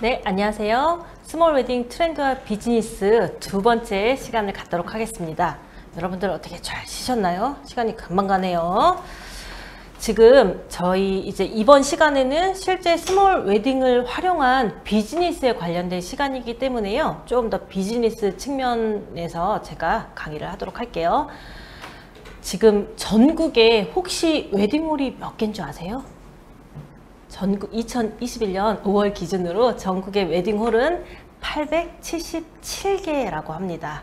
네, 안녕하세요. 스몰 웨딩 트렌드와 비즈니스 두 번째 시간을 갖도록 하겠습니다. 여러분들 어떻게 잘 쉬셨나요? 시간이 금방 가네요. 지금 저희 이제 이번 시간에는 실제 스몰 웨딩을 활용한 비즈니스에 관련된 시간이기 때문에요. 조금 더 비즈니스 측면에서 제가 강의를 하도록 할게요. 지금 전국에 혹시 웨딩홀이 몇 개인 줄 아세요? 전국 2021년 5월 기준으로 전국의 웨딩홀은 877개라고 합니다.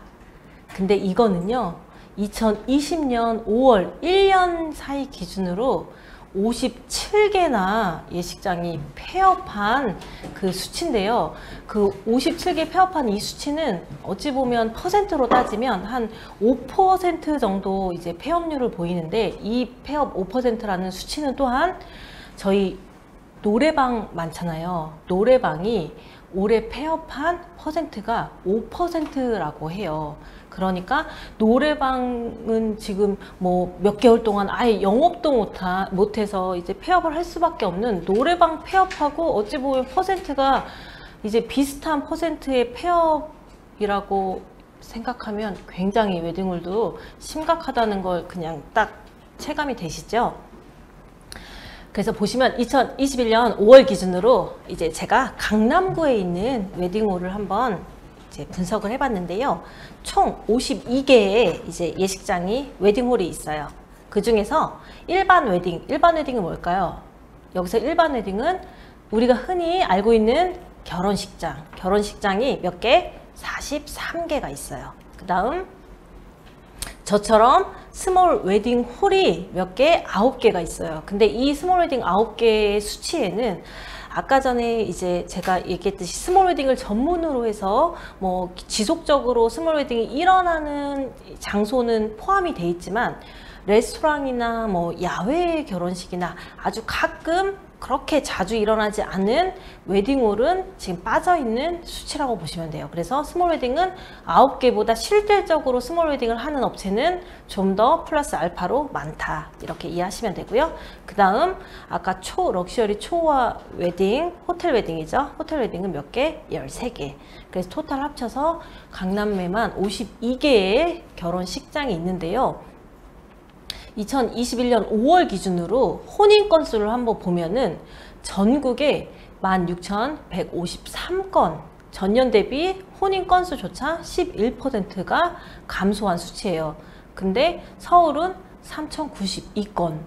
근데 이거는요, 2020년 5월 1년 사이 기준으로 57개나 예식장이 폐업한 그 수치인데요. 그 57개 폐업한 이 수치는 어찌 보면 퍼센트로 따지면 한 5% 정도 이제 폐업률을 보이는데, 이 폐업 5%라는 수치는 또한 저희 노래방 많잖아요. 노래방이 올해 폐업한 퍼센트가 5%라고 해요. 그러니까 노래방은 지금 뭐 몇 개월 동안 아예 영업도 못해서 이제 폐업을 할 수밖에 없는, 노래방 폐업하고 어찌 보면 퍼센트가 이제 비슷한 퍼센트의 폐업이라고 생각하면 굉장히 웨딩홀도 심각하다는 걸 그냥 딱 체감이 되시죠? 그래서 보시면 2021년 5월 기준으로 이제 제가 강남구에 있는 웨딩홀을 한번 이제 분석을 해봤는데요. 총 52개의 이제 예식장이 웨딩홀이 있어요. 그 중에서 일반 웨딩은 뭘까요? 여기서 일반 웨딩은 우리가 흔히 알고 있는 결혼식장이 몇 개? 43개가 있어요. 그 다음 저처럼 스몰 웨딩 홀이 몇 개? 9개가 있어요. 근데 이 스몰 웨딩 9개의 수치에는 아까 전에 이제 제가 얘기했듯이 스몰 웨딩을 전문으로 해서 뭐 지속적으로 스몰 웨딩이 일어나는 장소는 포함이 돼 있지만, 레스토랑이나 뭐 야외 결혼식이나 아주 가끔 그렇게 자주 일어나지 않은 웨딩홀은 지금 빠져있는 수치라고 보시면 돼요. 그래서 스몰 웨딩은 9개보다 실질적으로 스몰 웨딩을 하는 업체는 좀 더 플러스 알파로 많다, 이렇게 이해하시면 되고요. 그 다음 아까 럭셔리 초와 웨딩, 호텔 웨딩이죠. 호텔 웨딩은 몇 개? 13개. 그래서 토탈 합쳐서 강남에만 52개의 결혼식장이 있는데요. 2021년 5월 기준으로 혼인 건수를 한번 보면은 전국에 16,153건, 전년 대비 혼인 건수조차 11%가 감소한 수치예요. 근데 서울은 3,092건.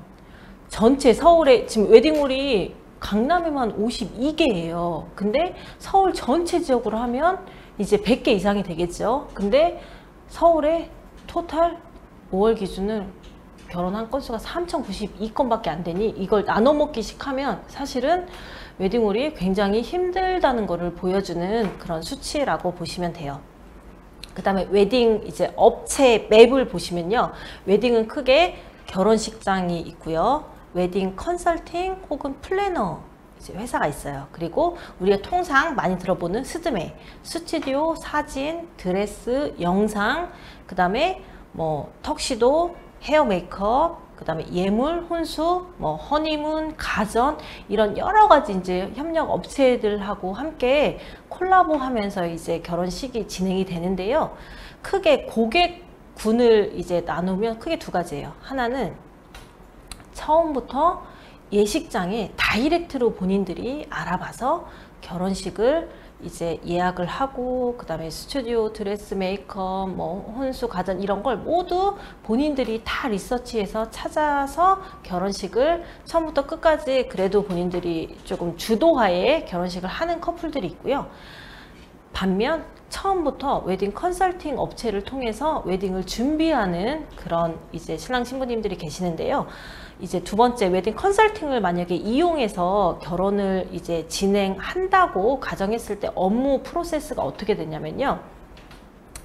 전체 서울에 지금 웨딩홀이 강남에만 52개예요. 근데 서울 전체 지역으로 하면 이제 100개 이상이 되겠죠. 근데 서울에 토탈 5월 기준을 결혼한 건수가 3,092건밖에 안 되니, 이걸 나눠 먹기식 하면 사실은 웨딩홀이 굉장히 힘들다는 것을 보여주는 그런 수치라고 보시면 돼요. 그 다음에 웨딩 이제 업체 맵을 보시면요. 웨딩은 크게 결혼식장이 있고요. 웨딩 컨설팅 혹은 플래너 이제 회사가 있어요. 그리고 우리가 통상 많이 들어보는 스드메, 스튜디오, 사진, 드레스, 영상, 그 다음에 뭐 턱시도, 헤어 메이크업, 그 다음에 예물, 혼수, 뭐 허니문, 가전, 이런 여러 가지 이제 협력 업체들하고 함께 콜라보하면서 이제 결혼식이 진행이 되는데요. 크게 고객군을 이제 나누면 크게 두 가지예요. 하나는 처음부터 예식장에 다이렉트로 본인들이 알아봐서 결혼식을 이제 예약을 하고, 그 다음에 스튜디오, 드레스, 메이크업, 뭐 혼수, 가전 이런 걸 모두 본인들이 다 리서치해서 찾아서 결혼식을 처음부터 끝까지 그래도 본인들이 조금 주도하에 결혼식을 하는 커플들이 있고요. 반면 처음부터 웨딩 컨설팅 업체를 통해서 웨딩을 준비하는 그런 이제 신랑 신부님들이 계시는데요. 이제 두 번째, 웨딩 컨설팅을 만약에 이용해서 결혼을 이제 진행한다고 가정했을 때 업무 프로세스가 어떻게 되냐면요.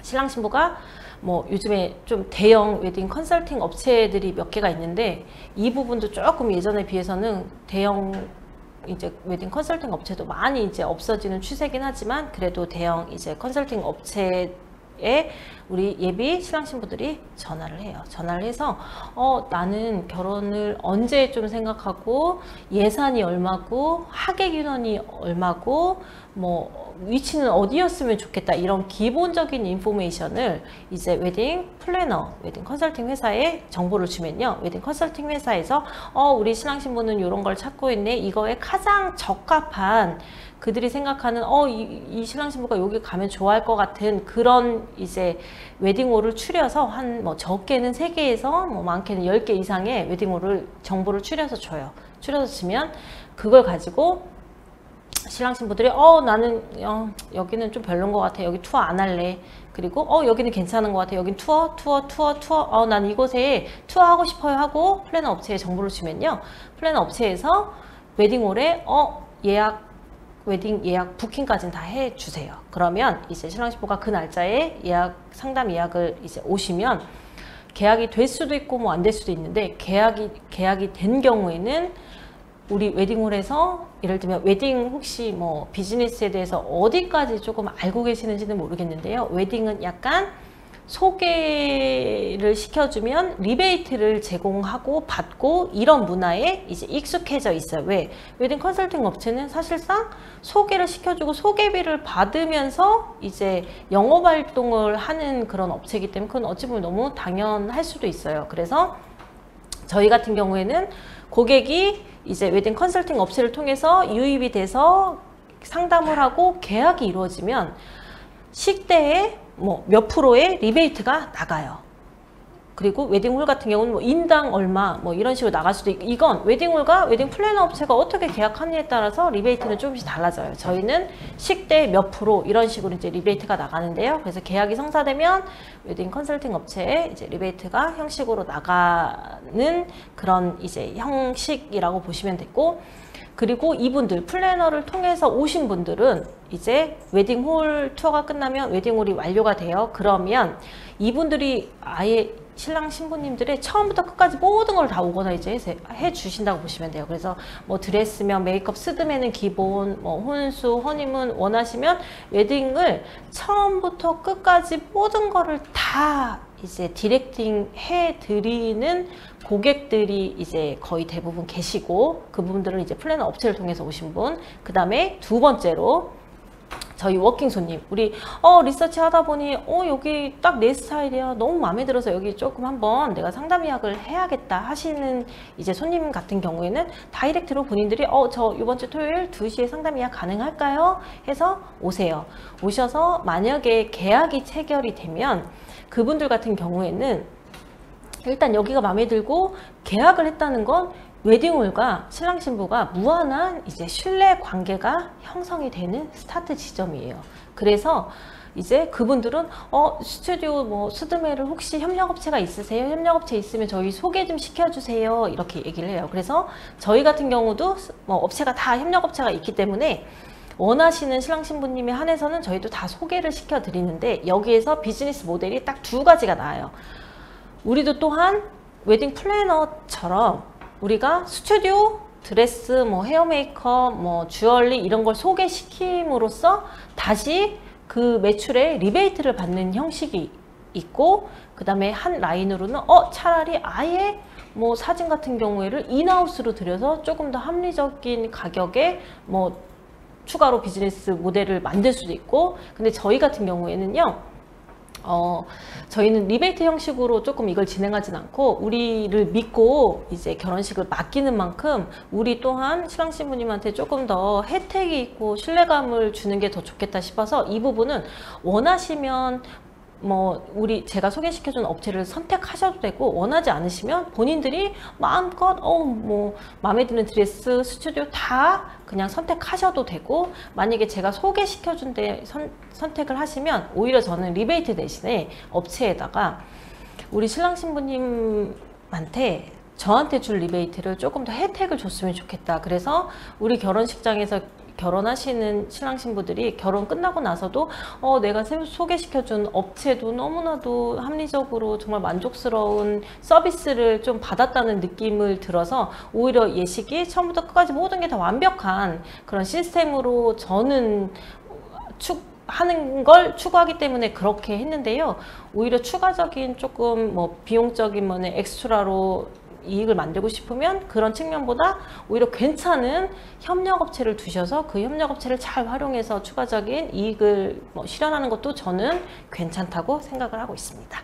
신랑 신부가 뭐 요즘에 좀 대형 웨딩 컨설팅 업체들이 몇 개가 있는데, 이 부분도 조금 예전에 비해서는 대형 이제 웨딩 컨설팅 업체도 많이 이제 없어지는 추세긴 하지만, 그래도 대형 이제 컨설팅 업체 우리 예비 신랑 신부들이 전화를 해요. 전화를 해서 나는 결혼을 언제 좀 생각하고 예산이 얼마고 하객 인원이 얼마고 뭐 위치는 어디였으면 좋겠다, 이런 기본적인 인포메이션을 이제 웨딩 플래너, 웨딩 컨설팅 회사에 정보를 주면요, 웨딩 컨설팅 회사에서 우리 신랑 신부는 이런 걸 찾고 있네, 이거에 가장 적합한 그들이 생각하는 이 신랑 신부가 여기 가면 좋아할 것 같은 그런 이제 웨딩홀을 추려서 한 뭐 적게는 3개에서 뭐 많게는 10개 이상의 웨딩홀을 정보를 추려서 줘요. 추려서 주면 그걸 가지고 신랑 신부들이 나는 여기는 좀 별론 것 같아, 여기 투어 안 할래, 그리고 여기는 괜찮은 것 같아, 여긴 투어 난 이곳에 투어 하고 싶어요 하고 플래너 업체에 정보를 주면요, 플래너 업체에서 웨딩홀에 웨딩 예약 부킹까지는 다 해주세요. 그러면 이제 신랑 신부가 그 날짜에 상담 예약을 이제 오시면 계약이 될 수도 있고 뭐 안 될 수도 있는데, 계약이 된 경우에는 우리 웨딩홀에서 예를 들면 웨딩 혹시 뭐 비즈니스에 대해서 어디까지 조금 알고 계시는지는 모르겠는데요, 웨딩은 약간 소개를 시켜주면 리베이트를 제공하고 받고 이런 문화에 이제 익숙해져 있어요. 왜? 웨딩 컨설팅 업체는 사실상 소개를 시켜주고 소개비를 받으면서 이제 영업활동을 하는 그런 업체이기 때문에 그건 어찌 보면 너무 당연할 수도 있어요. 그래서 저희 같은 경우에는 고객이 이제 웨딩 컨설팅 업체를 통해서 유입이 돼서 상담을 하고 계약이 이루어지면 식대에 뭐 몇 프로의 리베이트가 나가요. 그리고 웨딩홀 같은 경우는 뭐 인당 얼마 뭐 이런 식으로 나갈 수도 있고, 이건 웨딩홀과 웨딩 플래너 업체가 어떻게 계약하느냐에 따라서 리베이트는 조금씩 달라져요. 저희는 식대 몇 프로 이런 식으로 이제 리베이트가 나가는데요. 그래서 계약이 성사되면 웨딩 컨설팅 업체에 이제 리베이트가 형식으로 나가는 그런 이제 형식이라고 보시면 되고, 그리고 이분들 플래너를 통해서 오신 분들은 이제 웨딩홀 투어가 끝나면 웨딩홀이 완료가 돼요. 그러면 이분들이 아예 신랑 신부님들의 처음부터 끝까지 모든 걸 다 오거나 이제 해 주신다고 보시면 돼요. 그래서 뭐 드레스면 메이크업, 스드메는 기본, 뭐 혼수, 허니문 원하시면 웨딩을 처음부터 끝까지 모든 거를 다 이제 디렉팅 해 드리는 고객들이 이제 거의 대부분 계시고, 그 부분들은 이제 플래너 업체를 통해서 오신 분, 그 다음에 두 번째로 저희 워킹 손님, 우리 리서치 하다 보니 여기 딱 내 스타일이야, 너무 마음에 들어서 여기 조금 한번 내가 상담 예약을 해야겠다 하시는 이제 손님 같은 경우에는 다이렉트로 본인들이 저 이번 주 토요일 2시에 상담 예약 가능할까요? 해서 오세요. 오셔서 만약에 계약이 체결이 되면 그분들 같은 경우에는 일단 여기가 마음에 들고 계약을 했다는 건 웨딩홀과 신랑 신부가 무한한 이제 신뢰 관계가 형성이 되는 스타트 지점이에요. 그래서 이제 그분들은 스튜디오 뭐 스드메를 혹시 협력업체가 있으세요? 협력업체 있으면 저희 소개 좀 시켜주세요, 이렇게 얘기를 해요. 그래서 저희 같은 경우도 뭐 업체가 다 협력업체가 있기 때문에 원하시는 신랑 신부님에 한해서는 저희도 다 소개를 시켜 드리는데, 여기에서 비즈니스 모델이 딱 2가지가 나와요. 우리도 또한 웨딩 플래너처럼 우리가 스튜디오, 드레스, 뭐 헤어 메이크업, 뭐 주얼리 이런 걸 소개시킴으로써 다시 그 매출에 리베이트를 받는 형식이 있고, 그 다음에 한 라인으로는 차라리 아예 뭐 사진 같은 경우에를 인하우스로 들여서 조금 더 합리적인 가격에 뭐 추가로 비즈니스 모델을 만들 수도 있고, 근데 저희 같은 경우에는요, 저희는 리베이트 형식으로 조금 이걸 진행하진 않고, 우리를 믿고 이제 결혼식을 맡기는 만큼 우리 또한 신랑 신부님한테 조금 더 혜택이 있고 신뢰감을 주는 게 더 좋겠다 싶어서 이 부분은 원하시면 뭐 제가 소개시켜준 업체를 선택하셔도 되고, 원하지 않으시면 본인들이 마음껏 뭐 마음에 드는 드레스, 스튜디오 다 그냥 선택하셔도 되고, 만약에 제가 소개시켜준 데 선택을 하시면 오히려 저는 리베이트 대신에 업체에다가 우리 신랑 신부님한테 저한테 줄 리베이트를 조금 더 혜택을 줬으면 좋겠다. 그래서 우리 결혼식장에서 결혼하시는 신랑 신부들이 결혼 끝나고 나서도 내가 소개시켜준 업체도 너무나도 합리적으로 정말 만족스러운 서비스를 좀 받았다는 느낌을 들어서 오히려 예식이 처음부터 끝까지 모든 게 다 완벽한 그런 시스템으로 저는 하는 걸 추구하기 때문에 그렇게 했는데요. 오히려 추가적인 조금 뭐 비용적인 뭐 엑스트라로 이익을 만들고 싶으면 그런 측면보다 오히려 괜찮은 협력업체를 두셔서 그 협력업체를 잘 활용해서 추가적인 이익을 뭐 실현하는 것도 저는 괜찮다고 생각을 하고 있습니다.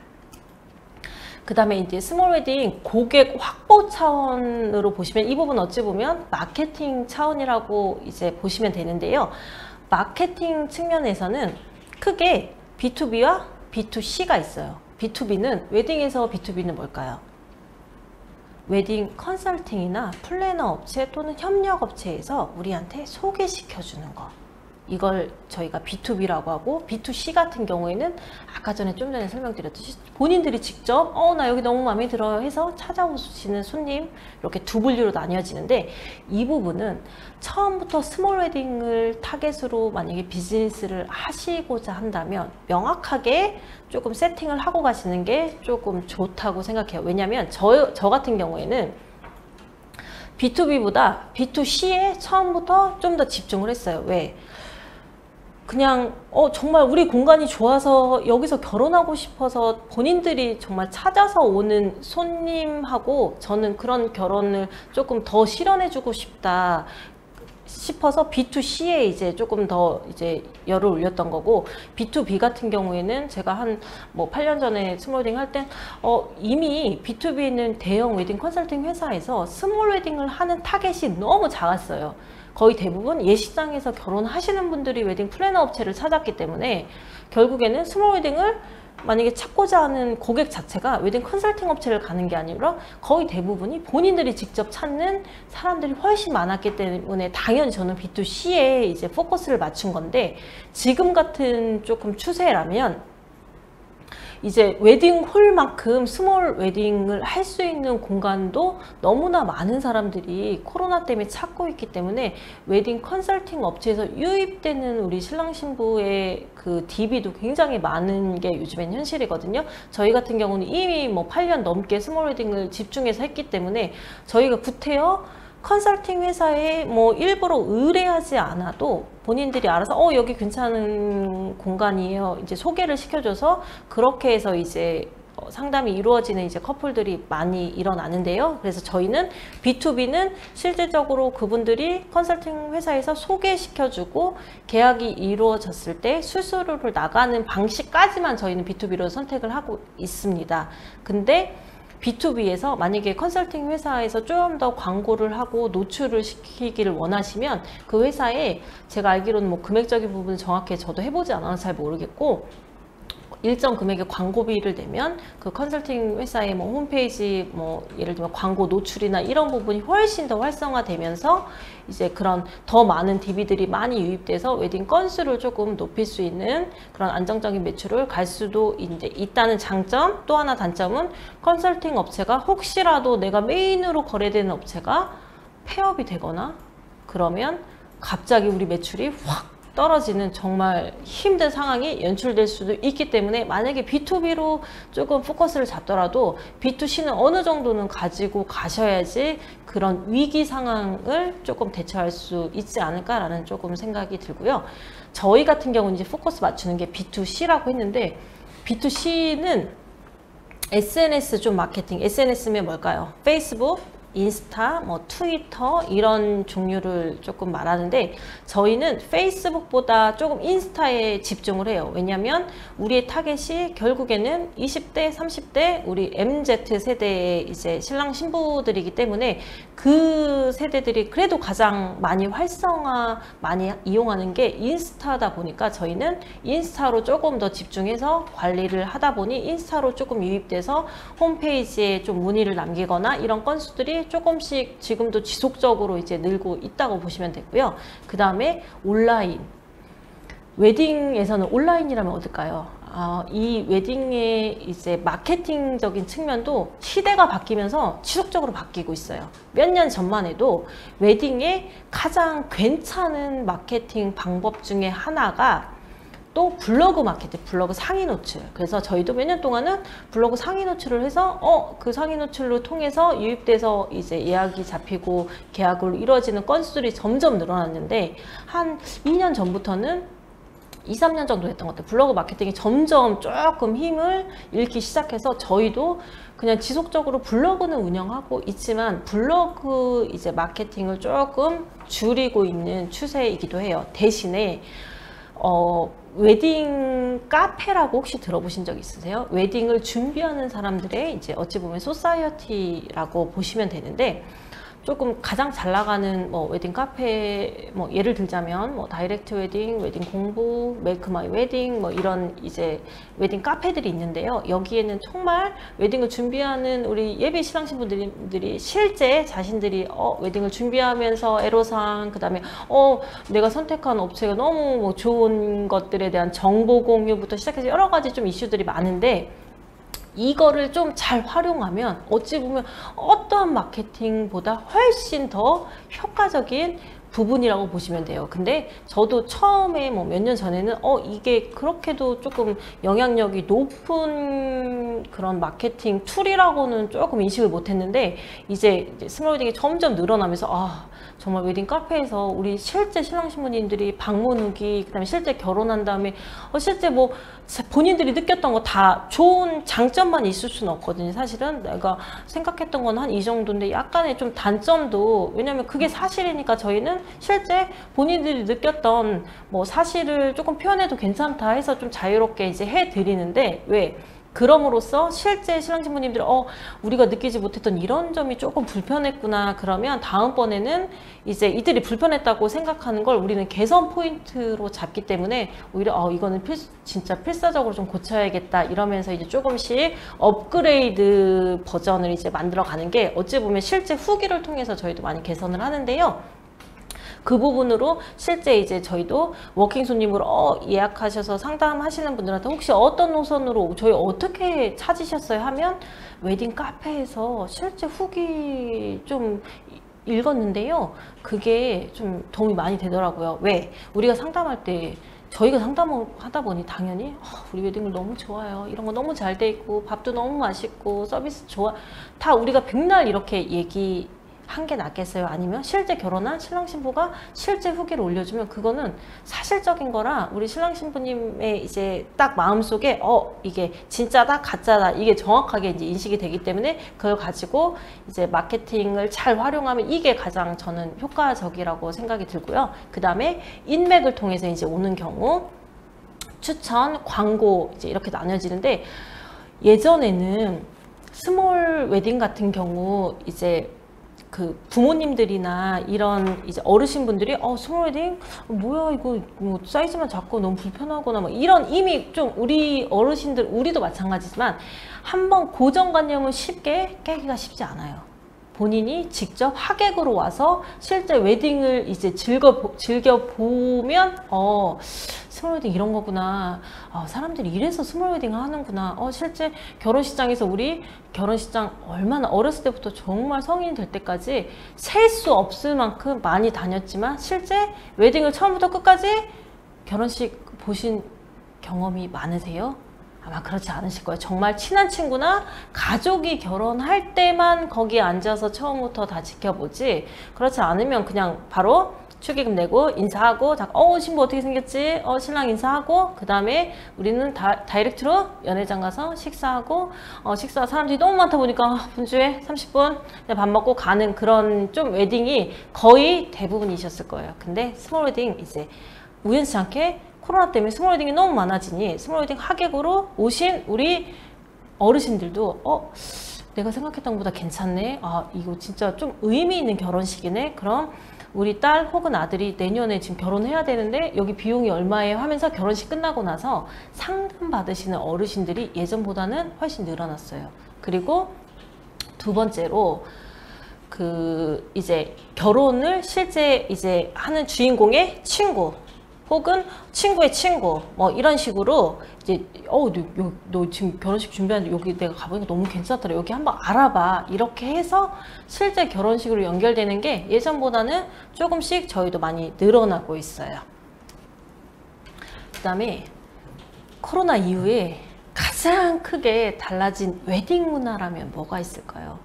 그 다음에 이제 스몰 웨딩 고객 확보 차원으로 보시면 이 부분 어찌 보면 마케팅 차원이라고 이제 보시면 되는데요. 마케팅 측면에서는 크게 B2B와 B2C가 있어요. B2B는 웨딩에서 B2B는 뭘까요? 웨딩 컨설팅이나 플래너 업체 또는 협력 업체에서 우리한테 소개시켜주는 거. 이걸 저희가 B2B라고 하고 B2C 같은 경우에는 아까 전에 좀 전에 설명드렸듯이 본인들이 직접 나 여기 너무 마음에 들어요 해서 찾아오시는 손님 이렇게 두 분류로 나뉘어지는데 이 부분은 처음부터 스몰 웨딩을 타겟으로 만약에 비즈니스를 하시고자 한다면 명확하게 조금 세팅을 하고 가시는 게 조금 좋다고 생각해요. 왜냐하면 저 같은 경우에는 B2B보다 B2C에 처음부터 좀 더 집중을 했어요. 왜? 그냥 정말 우리 공간이 좋아서 여기서 결혼하고 싶어서 본인들이 정말 찾아서 오는 손님하고 저는 그런 결혼을 조금 더 실현해주고 싶다 싶어서 B2C에 이제 조금 더 이제 열을 올렸던 거고, B2B 같은 경우에는 제가 한 뭐 8년 전에 스몰 웨딩 할 땐 이미 B2B는 대형 웨딩 컨설팅 회사에서 스몰 웨딩을 하는 타겟이 너무 작았어요. 거의 대부분 예식장에서 결혼하시는 분들이 웨딩 플래너 업체를 찾았기 때문에 결국에는 스몰 웨딩을 만약에 찾고자 하는 고객 자체가 웨딩 컨설팅 업체를 가는 게 아니라 거의 대부분이 본인들이 직접 찾는 사람들이 훨씬 많았기 때문에 당연히 저는 B2C에 이제 포커스를 맞춘 건데, 지금 같은 조금 추세라면 이제 웨딩홀만큼 스몰 웨딩을 할 수 있는 공간도 너무나 많은 사람들이 코로나 때문에 찾고 있기 때문에 웨딩 컨설팅 업체에서 유입되는 우리 신랑 신부의 그 DB도 굉장히 많은 게 요즘엔 현실이거든요. 저희 같은 경우는 이미 뭐 8년 넘게 스몰 웨딩을 집중해서 했기 때문에 저희가 구태여 컨설팅 회사에 뭐 일부러 의뢰하지 않아도 본인들이 알아서 여기 괜찮은 공간이에요 이제 소개를 시켜줘서 그렇게 해서 이제 상담이 이루어지는 이제 커플들이 많이 일어나는데요. 그래서 저희는 B2B는 실질적으로 그분들이 컨설팅 회사에서 소개시켜주고 계약이 이루어졌을 때 수수료를 나가는 방식까지만 저희는 B2B로 선택을 하고 있습니다. 근데 B2B에서 만약에 컨설팅 회사에서 좀 더 광고를 하고 노출을 시키기를 원하시면 그 회사에 제가 알기로는 뭐 금액적인 부분은 정확히 저도 해보지 않아서 잘 모르겠고 일정 금액의 광고비를 내면 그 컨설팅 회사의 뭐 홈페이지 뭐 예를 들면 광고 노출이나 이런 부분이 훨씬 더 활성화되면서 이제 그런 더 많은 DB들이 많이 유입돼서 웨딩 건수를 조금 높일 수 있는 그런 안정적인 매출을 갈 수도 이제 있다는 장점. 또 하나 단점은 컨설팅 업체가 혹시라도 내가 메인으로 거래되는 업체가 폐업이 되거나 그러면 갑자기 우리 매출이 확 떨어지는 정말 힘든 상황이 연출될 수도 있기 때문에 만약에 B2B로 조금 포커스를 잡더라도 B2C는 어느 정도는 가지고 가셔야지 그런 위기 상황을 조금 대처할 수 있지 않을까라는 조금 생각이 들고요. 저희 같은 경우는 이제 포커스 맞추는 게 B2C라고 했는데 B2C는 SNS 좀 마케팅, SNS면 뭘까요? 페이스북, 인스타, 뭐 트위터 이런 종류를 조금 말하는데 저희는 페이스북보다 조금 인스타에 집중을 해요. 왜냐하면 우리의 타겟이 결국에는 20대, 30대 우리 MZ 세대의 이제 신랑 신부들이기 때문에 그 세대들이 그래도 가장 많이 많이 이용하는 게 인스타다 보니까 저희는 인스타로 조금 더 집중해서 관리를 하다 보니 인스타로 조금 유입돼서 홈페이지에 좀 문의를 남기거나 이런 건수들이 조금씩 지금도 지속적으로 이제 늘고 있다고 보시면 되고요. 그 다음에 온라인. 웨딩에서는 온라인이라면 어떨까요? 이 웨딩의 이제 마케팅적인 측면도 시대가 바뀌면서 지속적으로 바뀌고 있어요. 몇 년 전만 해도 웨딩의 가장 괜찮은 마케팅 방법 중에 하나가 또 블로그 마케팅, 블로그 상위 노출. 그래서 저희도 몇 년 동안은 블로그 상위 노출을 해서 그 상위 노출로 통해서 유입돼서 이제 예약이 잡히고 계약으로 이루어지는 건수들이 점점 늘어났는데 한 2년 전부터는 2, 3년 정도 됐던 것 같아요. 블로그 마케팅이 점점 조금 힘을 잃기 시작해서 저희도 그냥 지속적으로 블로그는 운영하고 있지만 블로그 이제 마케팅을 조금 줄이고 있는 추세이기도 해요. 대신에 웨딩 카페라고 혹시 들어보신 적 있으세요? 웨딩을 준비하는 사람들의 이제 어찌 보면 소사이어티라고 보시면 되는데, 조금 가장 잘 나가는 뭐 웨딩 카페, 뭐 예를 들자면 뭐 다이렉트 웨딩, 웨딩 공부, 메이크 마이 웨딩, 뭐 이런 이제 웨딩 카페들이 있는데요. 여기에는 정말 웨딩을 준비하는 우리 예비 신랑 신부들이 실제 자신들이 웨딩을 준비하면서 애로사항, 그다음에 내가 선택한 업체가 너무 뭐 좋은 것들에 대한 정보 공유부터 시작해서 여러 가지 좀 이슈들이 많은데, 이거를 좀 잘 활용하면 어찌 보면 어떠한 마케팅보다 훨씬 더 효과적인 부분이라고 보시면 돼요. 근데 저도 처음에 뭐 몇 년 전에는 이게 그렇게도 조금 영향력이 높은 그런 마케팅 툴이라고는 조금 인식을 못했는데, 이제 스몰 웨딩이 점점 늘어나면서 정말 웨딩 카페에서 우리 실제 신랑 신부님들이 방문 후기, 그다음에 실제 결혼한 다음에 실제 뭐 본인들이 느꼈던 거 다 좋은 장점만 있을 수는 없거든요. 사실은 내가 생각했던 건 한 이 정도인데 약간의 좀 단점도, 왜냐면 그게 사실이니까 저희는 실제 본인들이 느꼈던 뭐 사실을 조금 표현해도 괜찮다 해서 좀 자유롭게 이제 해드리는데, 왜? 그럼으로써 실제 신랑 신부님들이 우리가 느끼지 못했던 이런 점이 조금 불편했구나, 그러면 다음번에는 이제 이들이 불편했다고 생각하는 걸 우리는 개선 포인트로 잡기 때문에 오히려 이거는 진짜 필사적으로 좀 고쳐야겠다 이러면서 이제 조금씩 업그레이드 버전을 이제 만들어 가는 게 어찌 보면 실제 후기를 통해서 저희도 많이 개선을 하는데요. 그 부분으로 실제 이제 저희도 워킹 손님으로 예약하셔서 상담하시는 분들한테 혹시 어떤 노선으로 저희 어떻게 찾으셨어요 하면 웨딩 카페에서 실제 후기 좀 읽었는데요. 그게 좀 도움이 많이 되더라고요. 왜? 우리가 상담할 때 저희가 상담을 하다 보니 당연히 우리 웨딩을 너무 좋아요, 이런 거 너무 잘 돼 있고 밥도 너무 맛있고 서비스 좋아, 다 우리가 백날 이렇게 얘기 한 게 낫겠어요? 아니면 실제 결혼한 신랑 신부가 실제 후기를 올려주면 그거는 사실적인 거라 우리 신랑 신부님의 이제 딱 마음속에 이게 진짜다 가짜다 이게 정확하게 이제 인식이 되기 때문에 그걸 가지고 이제 마케팅을 잘 활용하면 이게 가장 저는 효과적이라고 생각이 들고요. 그 다음에 인맥을 통해서 이제 오는 경우 추천, 광고 이제 이렇게 나눠지는데, 예전에는 스몰 웨딩 같은 경우 이제 그 부모님들이나 이런 이제 어르신분들이 스몰 웨딩 뭐야 이거 뭐 사이즈만 작고 너무 불편하거나 막 이런, 이미 좀 우리 어르신들, 우리도 마찬가지지만 한번 고정관념은 쉽게 깨기가 쉽지 않아요. 본인이 직접 하객으로 와서 실제 웨딩을 이제 즐겨 보면 스몰 웨딩 이런 거구나, 사람들이 이래서 스몰 웨딩 하는구나, 실제 결혼식장에서 우리 결혼식장 얼마나 어렸을 때부터 정말 성인이 될 때까지 셀 수 없을 만큼 많이 다녔지만 실제 웨딩을 처음부터 끝까지 결혼식 보신 경험이 많으세요? 아마 그렇지 않으실 거예요. 정말 친한 친구나 가족이 결혼할 때만 거기에 앉아서 처음부터 다 지켜보지, 그렇지 않으면 그냥 바로 축의금 내고 인사하고 신부 어떻게 생겼지? 신랑 인사하고 그 다음에 우리는 다이렉트로 연회장 가서 식사하고 식사 사람들이 너무 많다 보니까 분주해 30분 밥 먹고 가는 그런 좀 웨딩이 거의 대부분이셨을 거예요. 근데 스몰 웨딩 이제 우연치 않게 코로나 때문에 스몰 웨딩이 너무 많아지니 스몰 웨딩 하객으로 오신 우리 어르신들도 내가 생각했던 것보다 괜찮네, 이거 진짜 좀 의미 있는 결혼식이네, 그럼 우리 딸 혹은 아들이 내년에 지금 결혼해야 되는데 여기 비용이 얼마예요 하면서 결혼식 끝나고 나서 상담 받으시는 어르신들이 예전보다는 훨씬 늘어났어요. 그리고 두 번째로 그 이제 결혼을 실제 이제 하는 주인공의 친구 혹은 친구의 친구 뭐 이런 식으로 이제 너 지금 결혼식 준비하는데 여기 내가 가보니까 너무 괜찮더라, 여기 한번 알아봐, 이렇게 해서 실제 결혼식으로 연결되는 게 예전보다는 조금씩 저희도 많이 늘어나고 있어요. 그 다음에 코로나 이후에 가장 크게 달라진 웨딩 문화라면 뭐가 있을까요?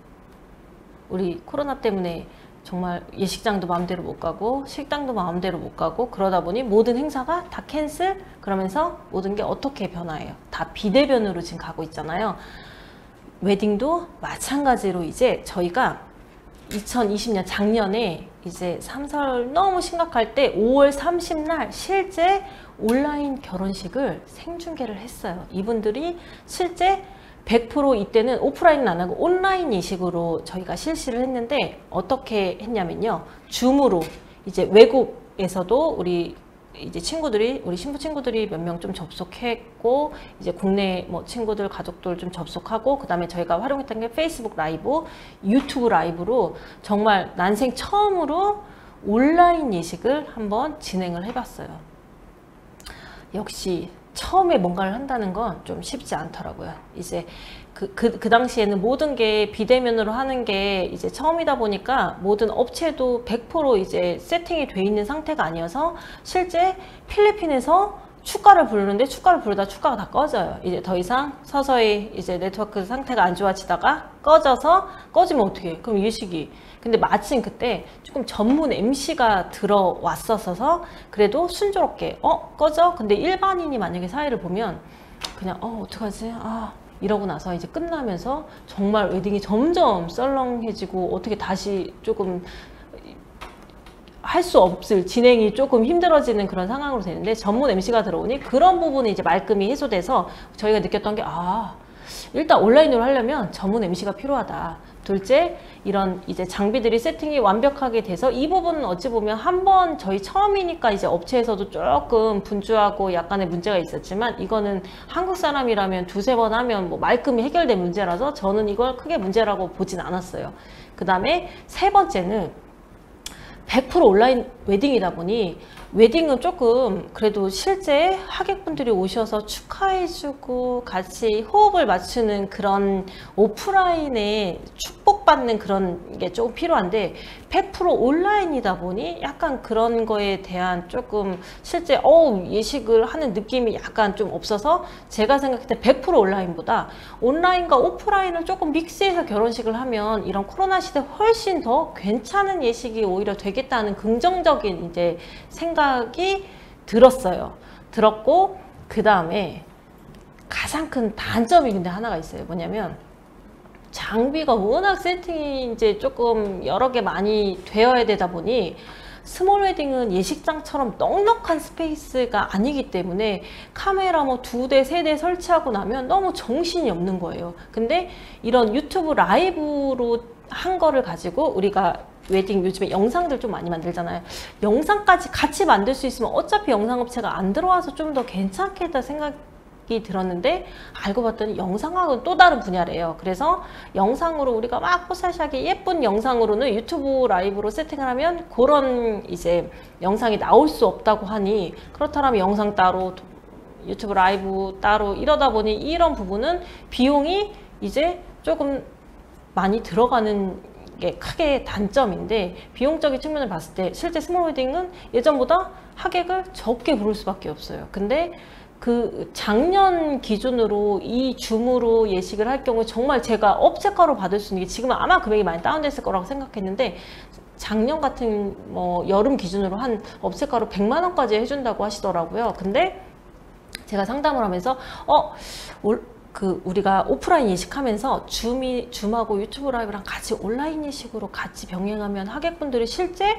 우리 코로나 때문에 정말 예식장도 마음대로 못 가고 식당도 마음대로 못 가고 그러다 보니 모든 행사가 다 캔슬. 그러면서 모든 게 어떻게 변화해요? 다 비대면으로 지금 가고 있잖아요. 웨딩도 마찬가지로 이제 저희가 2020년 작년에 이제 3설 너무 심각할 때 5월 30날 실제 온라인 결혼식을 생중계를 했어요. 이분들이 실제 100% 이때는 오프라인은 안 하고 온라인 이식으로 저희가 실시를 했는데 어떻게 했냐면요. 줌으로 이제 외국에서도 우리 이제 친구들이 우리 신부 친구들이 몇 명 좀 접속했고 이제 국내 뭐 친구들 가족들 좀 접속하고 그다음에 저희가 활용했던 게 페이스북 라이브, 유튜브 라이브로 정말 난생 처음으로 온라인 예식을 한번 진행을 해봤어요. 역시 처음에 뭔가를 한다는 건 좀 쉽지 않더라고요. 이제 그 당시에는 모든 게 비대면으로 하는 게 이제 처음이다 보니까 모든 업체도 100% 이제 세팅이 돼 있는 상태가 아니어서 실제 필리핀에서 축가를 부르는데 축가를 부르다 축가가 다 꺼져요. 이제 더 이상 서서히 이제 네트워크 상태가 안 좋아지다가 꺼지면 어떻게 해? 그럼 예식이. 근데 마침 그때 조금 전문 MC가 들어왔어서 그래도 순조롭게 꺼져? 근데 일반인이 만약에 사회를 보면 그냥 어떡하지? 이러고 나서 이제 끝나면서 정말 웨딩이 점점 썰렁해지고 어떻게 다시 조금 할 수 없을 진행이 조금 힘들어지는 그런 상황으로 되는데 전문 MC가 들어오니 그런 부분이 이제 말끔히 해소돼서 저희가 느꼈던 게 일단 온라인으로 하려면 전문 MC가 필요하다. 둘째, 이런 이제 장비들이 세팅이 완벽하게 돼서 이 부분은 어찌 보면 한번 저희 처음이니까 이제 업체에서도 조금 분주하고 약간의 문제가 있었지만 이거는 한국 사람이라면 두세 번 하면 뭐 말끔히 해결된 문제라서 저는 이걸 크게 문제라고 보진 않았어요. 그 다음에 세 번째는 100% 온라인 웨딩이다 보니 웨딩은 조금 그래도 실제 하객분들이 오셔서 축하해주고 같이 호흡을 맞추는 그런 오프라인에 축복받는 그런 게 조금 필요한데 100% 온라인이다 보니 약간 그런 거에 대한 조금 실제 예식을 하는 느낌이 약간 좀 없어서 제가 생각할 때 100% 온라인보다 온라인과 오프라인을 조금 믹스해서 결혼식을 하면 이런 코로나 시대 훨씬 더 괜찮은 예식이 오히려 되겠다는 긍정적인 이제 생각이 들었고 그 다음에 가장 큰 단점이 근데 하나가 있어요. 뭐냐면 장비가 워낙 세팅이 이제 조금 여러 개 많이 되어야 되다 보니 스몰 웨딩은 예식장처럼 넉넉한 스페이스가 아니기 때문에 카메라 뭐 2대, 3대 설치하고 나면 너무 정신이 없는 거예요. 근데 이런 유튜브 라이브로 한 거를 가지고 우리가 웨딩 요즘에 영상들 좀 많이 만들잖아요. 영상까지 같이 만들 수 있으면 어차피 영상업체가 안 들어와서 좀 더 괜찮겠다 생각이 들었는데 알고 봤더니 영상학은 또 다른 분야래요. 그래서 영상으로 우리가 막 뽀샤시하게 예쁜 영상으로는 유튜브 라이브로 세팅을 하면 그런 이제 영상이 나올 수 없다고 하니 그렇다면 영상 따로 유튜브 라이브 따로 이러다 보니 이런 부분은 비용이 이제 조금 많이 들어가는 게 크게 단점인데 비용적인 측면을 봤을 때 실제 스몰 웨딩은 예전보다 하객을 적게 부를 수밖에 없어요. 근데 그 작년 기준으로 이 줌으로 예식을 할 경우 정말 제가 업체가로 받을 수 있는 게 지금은 아마 금액이 많이 다운됐을 거라고 생각했는데 작년 같은 뭐 여름 기준으로 한 업체가로 100만 원까지 해준다고 하시더라고요. 근데 제가 상담을 하면서 우리가 오프라인 예식하면서 줌하고 유튜브 라이브랑 같이 온라인 예식으로 같이 병행하면 하객분들이 실제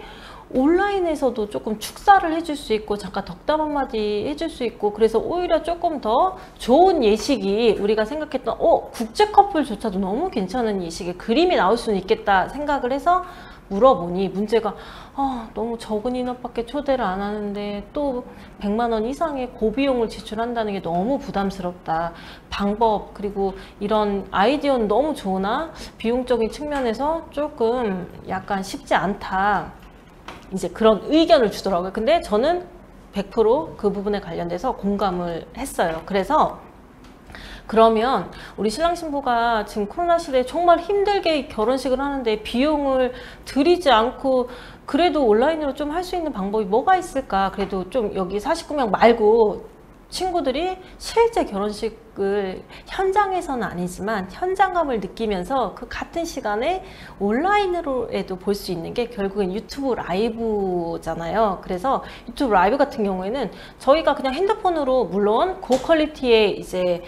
온라인에서도 조금 축사를 해줄 수 있고 잠깐 덕담 한마디 해줄 수 있고 그래서 오히려 조금 더 좋은 예식이 우리가 생각했던 국제 커플조차도 너무 괜찮은 예식의 그림이 나올 수는 있겠다 생각을 해서 물어보니 문제가 너무 적은 인원밖에 초대를 안 하는데 또 100만 원 이상의 고비용을 지출한다는 게 너무 부담스럽다. 방법 그리고 이런 아이디어는 너무 좋으나 비용적인 측면에서 조금 약간 쉽지 않다. 이제 그런 의견을 주더라고요. 근데 저는 100% 그 부분에 관련돼서 공감을 했어요. 그래서 그러면 우리 신랑 신부가 지금 코로나 시대에 정말 힘들게 결혼식을 하는데 비용을 들이지 않고 그래도 온라인으로 좀 할 수 있는 방법이 뭐가 있을까? 그래도 좀 여기 49명 말고 친구들이 실제 결혼식을 현장에서는 아니지만 현장감을 느끼면서 그 같은 시간에 온라인으로도 볼 수 있는 게 결국엔 유튜브 라이브잖아요. 그래서 유튜브 라이브 같은 경우에는 저희가 그냥 핸드폰으로 물론 고퀄리티의 이제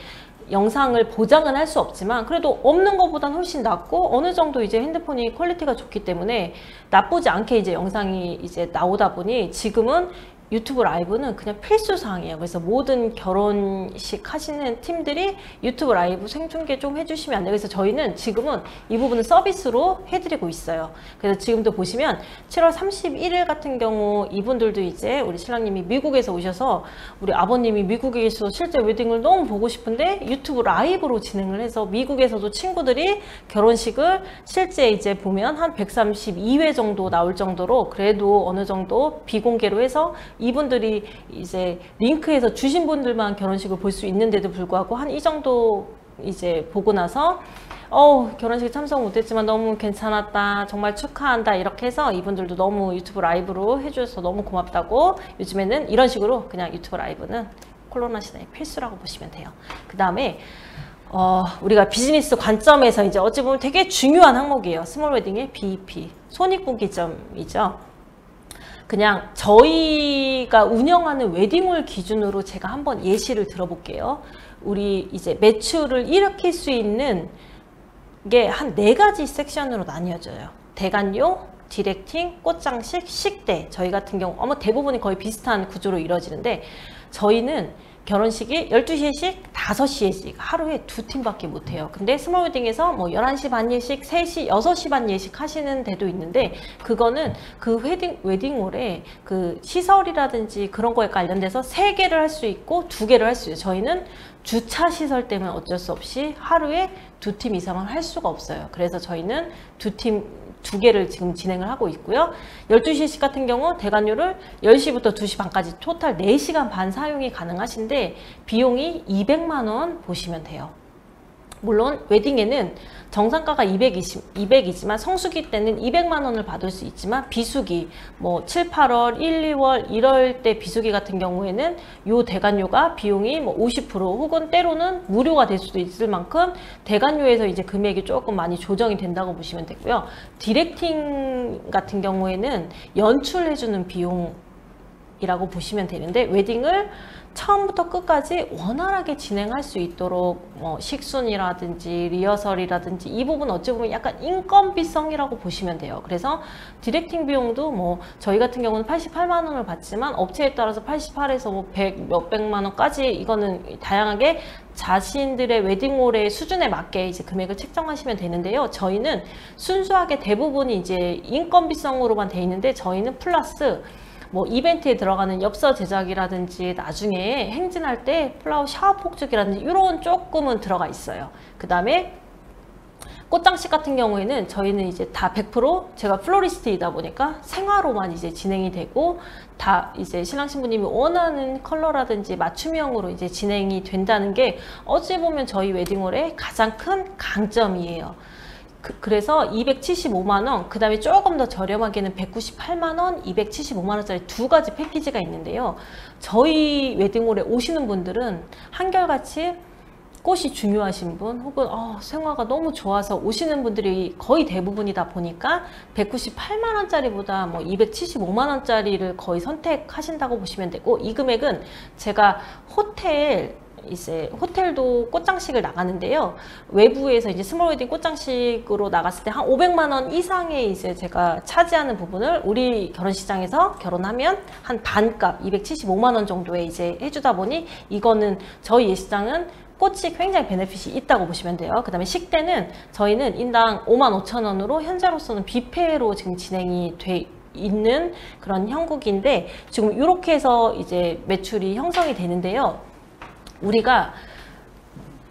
영상을 보장은 할 수 없지만 그래도 없는 것보다는 훨씬 낫고 어느 정도 이제 핸드폰이 퀄리티가 좋기 때문에 나쁘지 않게 이제 영상이 이제 나오다 보니 지금은 유튜브 라이브는 그냥 필수사항이에요. 그래서 모든 결혼식 하시는 팀들이 유튜브 라이브 생중계 좀 해주시면 안 돼요. 그래서 저희는 지금은 이 부분을 서비스로 해드리고 있어요. 그래서 지금도 보시면 7월 31일 같은 경우 이분들도 이제 우리 신랑님이 미국에서 오셔서 우리 아버님이 미국에 계셔서 실제 웨딩을 너무 보고 싶은데 유튜브 라이브로 진행을 해서 미국에서도 친구들이 결혼식을 실제 이제 보면 한 132회 정도 나올 정도로 그래도 어느 정도 비공개로 해서 이분들이 이제 링크에서 주신 분들만 결혼식을 볼 수 있는데도 불구하고 한 이 정도 이제 보고 나서 결혼식에 참석 못했지만 너무 괜찮았다, 정말 축하한다 이렇게 해서 이분들도 너무 유튜브 라이브로 해주셔서 너무 고맙다고 요즘에는 이런 식으로 그냥 유튜브 라이브는 코로나 시대의 필수라고 보시면 돼요. 그 다음에 우리가 비즈니스 관점에서 이제 어찌 보면 되게 중요한 항목이에요. 스몰 웨딩의 BEP, 손익분기점이죠. 그냥 저희가 운영하는 웨딩홀 기준으로 제가 한번 예시를 들어볼게요. 우리 이제 매출을 일으킬 수 있는 게 한 4가지 섹션으로 나뉘어져요. 대관료, 디렉팅, 꽃장식, 식대. 저희 같은 경우 아마 대부분이 거의 비슷한 구조로 이루어지는데 저희는 결혼식이 12시에 식, 5시에 식 하루에 2팀밖에 못해요. 근데 스몰 웨딩에서 뭐 11시 반 예식, 3시, 6시 반 예식 하시는 데도 있는데 그거는 그 웨딩홀에 그 시설이라든지 그런 거에 관련돼서 3개를 할 수 있고 2개를 할 수 있어요. 저희는 주차 시설 때문에 어쩔 수 없이 하루에 2팀 이상은 할 수가 없어요. 그래서 저희는 2개를 지금 진행을 하고 있고요. 12시식 같은 경우 대관료를 10시부터 2시 반까지 토탈 4시간 반 사용이 가능하신데 비용이 200만 원 보시면 돼요. 물론 웨딩에는 정상가가 200이지만 성수기 때는 200만 원을 받을 수 있지만 비수기 뭐 7, 8월, 1, 2월 이럴 때 비수기 같은 경우에는 요 대관료가 비용이 뭐 50% 혹은 때로는 무료가 될 수도 있을 만큼 대관료에서 이제 금액이 조금 많이 조정이 된다고 보시면 되고요. 디렉팅 같은 경우에는 연출해주는 비용이라고 보시면 되는데 웨딩을 처음부터 끝까지 원활하게 진행할 수 있도록 식순이라든지 리허설이라든지 이 부분 어찌 보면 약간 인건비성이라고 보시면 돼요. 그래서 디렉팅 비용도 뭐 저희 같은 경우는 88만 원을 받지만 업체에 따라서 88에서 뭐 100 몇백만 원까지 이거는 다양하게 자신들의 웨딩홀의 수준에 맞게 이제 금액을 책정하시면 되는데요. 저희는 순수하게 대부분이 이제 인건비성으로만 돼 있는데 저희는 플러스 뭐 이벤트에 들어가는 엽서 제작이라든지 나중에 행진할 때 플라워 샤워 폭죽이라든지 이런 조금은 들어가 있어요. 그 다음에 꽃장식 같은 경우에는 저희는 이제 다 100% 제가 플로리스트이다 보니까 생화로만 이제 진행이 되고 다 이제 신랑 신부님이 원하는 컬러라든지 맞춤형으로 이제 진행이 된다는 게 어찌 보면 저희 웨딩홀의 가장 큰 강점이에요. 그래서 275만 원, 그 다음에 조금 더 저렴하게는 198만 원, 275만 원짜리 2가지 패키지가 있는데요. 저희 웨딩홀에 오시는 분들은 한결같이 꽃이 중요하신 분 혹은 생화가 너무 좋아서 오시는 분들이 거의 대부분이다 보니까 198만 원짜리보다 뭐 275만 원짜리를 거의 선택하신다고 보시면 되고 이 금액은 제가 호텔도 꽃장식을 나가는데요. 외부에서 이제 스몰 웨딩 꽃장식으로 나갔을 때 한 500만 원 이상의 이제 제가 차지하는 부분을 우리 결혼식장에서 결혼하면 한 반값 275만 원 정도에 이제 해주다 보니 이거는 저희 예식장은 꽃이 굉장히 베네핏이 있다고 보시면 돼요. 그 다음에 식대는 저희는 인당 55,000원으로 현재로서는 뷔페로 지금 진행이 돼 있는 그런 형국인데 지금 이렇게 해서 이제 매출이 형성이 되는데요. 우리가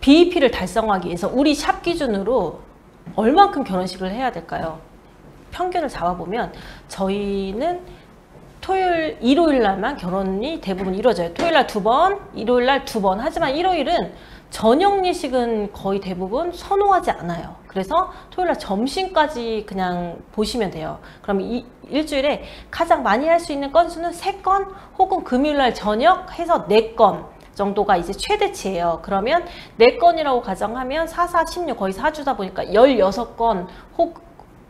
BEP를 달성하기 위해서 우리 샵 기준으로 얼만큼 결혼식을 해야 될까요? 평균을 잡아보면 저희는 토요일, 일요일 날만 결혼이 대부분 이루어져요. 토요일 날 2번, 일요일 날 2번. 하지만 일요일은 저녁 예식은 거의 대부분 선호하지 않아요. 그래서 토요일 날 점심까지 그냥 보시면 돼요. 그럼 일주일에 가장 많이 할 수 있는 건수는 3건 혹은 금요일 날 저녁 해서 4건 정도가 이제 최대치예요. 그러면 4건이라고 가정하면 4, 4, 16 거의 4주다 보니까 16건 혹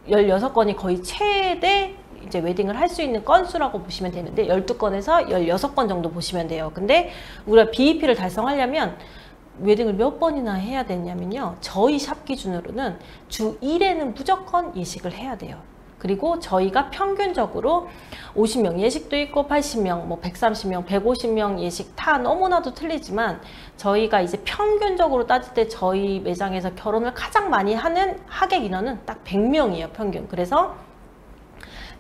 16건이 거의 최대 이제 웨딩을 할 수 있는 건수라고 보시면 되는데 12건에서 16건 정도 보시면 돼요. 근데 우리가 BEP를 달성하려면 웨딩을 몇 번이나 해야 되냐면요. 저희 샵 기준으로는 주 1회는 무조건 예식을 해야 돼요. 그리고 저희가 평균적으로 50명 예식도 있고 80명, 뭐 130명, 150명 예식 다 너무나도 틀리지만 저희가 이제 평균적으로 따질 때 저희 매장에서 결혼을 가장 많이 하는 하객 인원은 딱 100명이에요. 평균. 그래서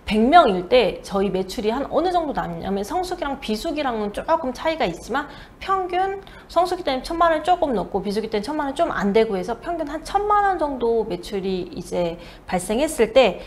100명일 때 저희 매출이 한 어느 정도 남냐면 성수기랑 비수기랑은 조금 차이가 있지만 평균 성수기 때는 1000만 원 조금 넘고 비수기 때는 1000만 원 좀 안 되고 해서 평균 한 1000만 원 정도 매출이 이제 발생했을 때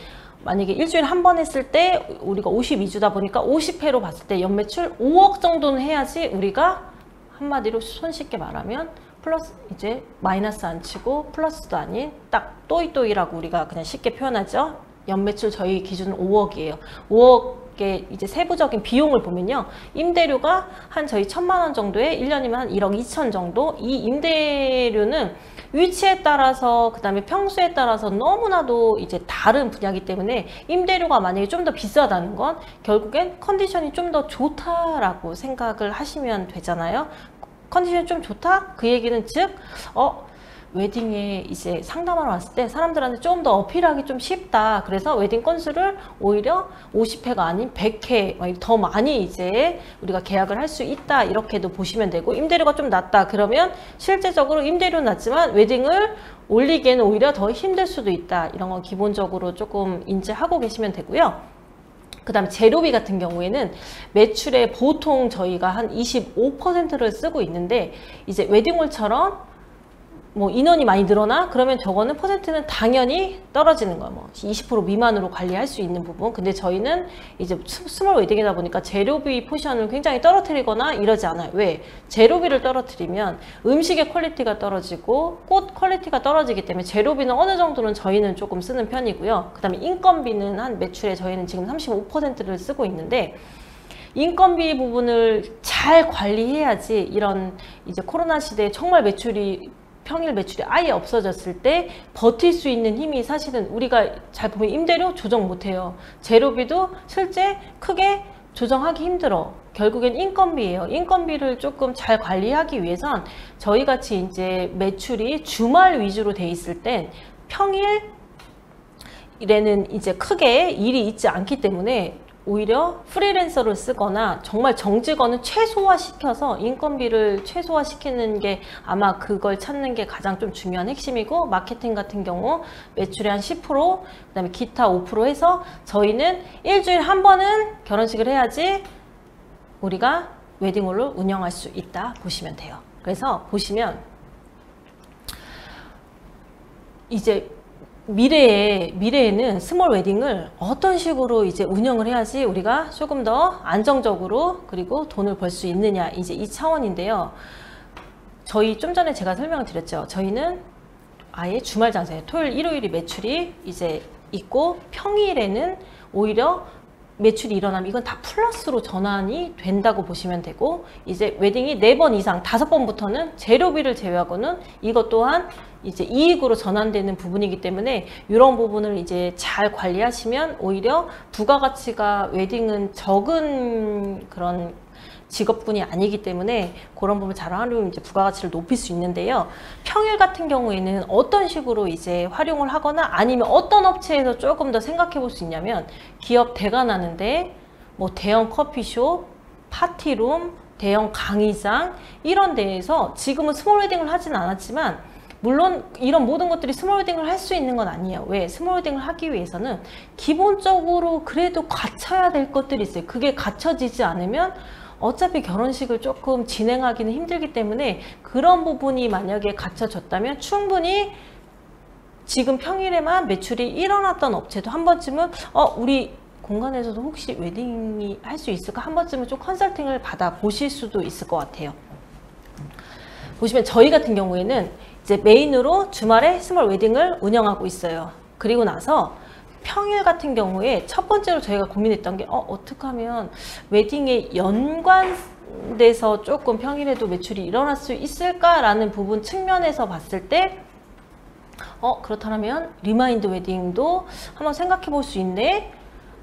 만약에 일주일에 한 번 했을 때 우리가 52주다 보니까 50회로 봤을 때 연매출 5억 정도는 해야지 우리가 한마디로 손쉽게 말하면 플러스 이제 마이너스 안 치고 플러스도 아닌 딱 또이또이라고 우리가 그냥 쉽게 표현하죠. 연매출 저희 기준은 5억이에요. 5억의 이제 세부적인 비용을 보면요. 임대료가 한 저희 1000만 원 정도에 1년이면 한 1억 2천 정도. 이 임대료는 위치에 따라서 그다음에 평수에 따라서 너무나도 이제 다른 분야이기 때문에 임대료가 만약에 좀 더 비싸다는 건 결국엔 컨디션이 좀 더 좋다라고 생각을 하시면 되잖아요. 컨디션이 좀 좋다? 그 얘기는 즉 웨딩에 이제 상담하러 왔을 때 사람들한테 좀 더 어필하기 좀 쉽다. 그래서 웨딩 건수를 오히려 50회가 아닌 100회 더 많이 이제 우리가 계약을 할 수 있다. 이렇게도 보시면 되고 임대료가 좀 낮다. 그러면 실제적으로 임대료는 낮지만 웨딩을 올리기에는 오히려 더 힘들 수도 있다. 이런 건 기본적으로 조금 인지하고 계시면 되고요. 그 다음에 재료비 같은 경우에는 매출의 보통 저희가 한 25%를 쓰고 있는데 이제 웨딩홀처럼 뭐 인원이 많이 늘어나? 그러면 저거는 퍼센트는 당연히 떨어지는 거예요. 뭐 20% 미만으로 관리할 수 있는 부분. 근데 저희는 이제 스몰 웨딩이다 보니까 재료비 포션을 굉장히 떨어뜨리거나 이러지 않아요. 왜? 재료비를 떨어뜨리면 음식의 퀄리티가 떨어지고 꽃 퀄리티가 떨어지기 때문에 재료비는 어느 정도는 저희는 조금 쓰는 편이고요. 그 다음에 인건비는 한 매출에 저희는 지금 35%를 쓰고 있는데 인건비 부분을 잘 관리해야지 이런 이제 코로나 시대에 정말 평일 매출이 아예 없어졌을 때 버틸 수 있는 힘이 사실은 우리가 잘 보면 임대료 조정 못해요. 재료비도 실제 크게 조정하기 힘들어. 결국엔 인건비예요. 인건비를 조금 잘 관리하기 위해선 저희 같이 이제 매출이 주말 위주로 돼 있을 땐 평일에는 이제 크게 일이 있지 않기 때문에 오히려 프리랜서를 쓰거나 정말 정직원은 최소화시켜서 인건비를 최소화시키는 게 아마 그걸 찾는 게 가장 좀 중요한 핵심이고 마케팅 같은 경우 매출의 한 10% 그다음에 기타 5% 해서 저희는 일주일에 한 번은 결혼식을 해야지 우리가 웨딩홀을 운영할 수 있다 보시면 돼요. 그래서 보시면 이제 미래에는 스몰 웨딩을 어떤 식으로 이제 운영을 해야지 우리가 조금 더 안정적으로 그리고 돈을 벌 수 있느냐 이제 이 차원인데요. 저희 좀 전에 제가 설명을 드렸죠. 저희는 아예 주말 장사예요. 토요일, 일요일이 매출이 이제 있고 평일에는 오히려 매출이 일어나면 이건 다 플러스로 전환이 된다고 보시면 되고 이제 웨딩이 4번 이상 5번부터는 재료비를 제외하고는 이것 또한 이제 이익으로 전환되는 부분이기 때문에 이런 부분을 이제 잘 관리하시면 오히려 부가가치가 웨딩은 적은 그런 직업군이 아니기 때문에 그런 부분 잘 활용하면 이제 부가가치를 높일 수 있는데요. 평일 같은 경우에는 어떤 식으로 이제 활용을 하거나 아니면 어떤 업체에서 조금 더 생각해 볼 수 있냐면 기업 대관하는데 뭐 대형 커피숍, 파티룸, 대형 강의장 이런 데에서 지금은 스몰 웨딩을 하진 않았지만 물론 이런 모든 것들이 스몰 웨딩을 할 수 있는 건 아니에요. 왜? 스몰 웨딩을 하기 위해서는 기본적으로 그래도 갖춰야 될 것들이 있어요. 그게 갖춰지지 않으면 어차피 결혼식을 조금 진행하기는 힘들기 때문에 그런 부분이 만약에 갖춰졌다면 충분히 지금 평일에만 매출이 일어났던 업체도 한 번쯤은 우리 공간에서도 혹시 웨딩이 할 수 있을까? 한 번쯤은 좀 컨설팅을 받아 보실 수도 있을 것 같아요. 보시면 저희 같은 경우에는 이제 메인으로 주말에 스몰 웨딩을 운영하고 있어요. 그리고 나서 평일 같은 경우에 첫 번째로 저희가 고민했던 게 어떻게 하면 웨딩의 연관 데서 조금 평일에도 매출이 일어날 수 있을까라는 부분 측면에서 봤을 때 그렇다면 리마인드 웨딩도 한번 생각해 볼 수 있네.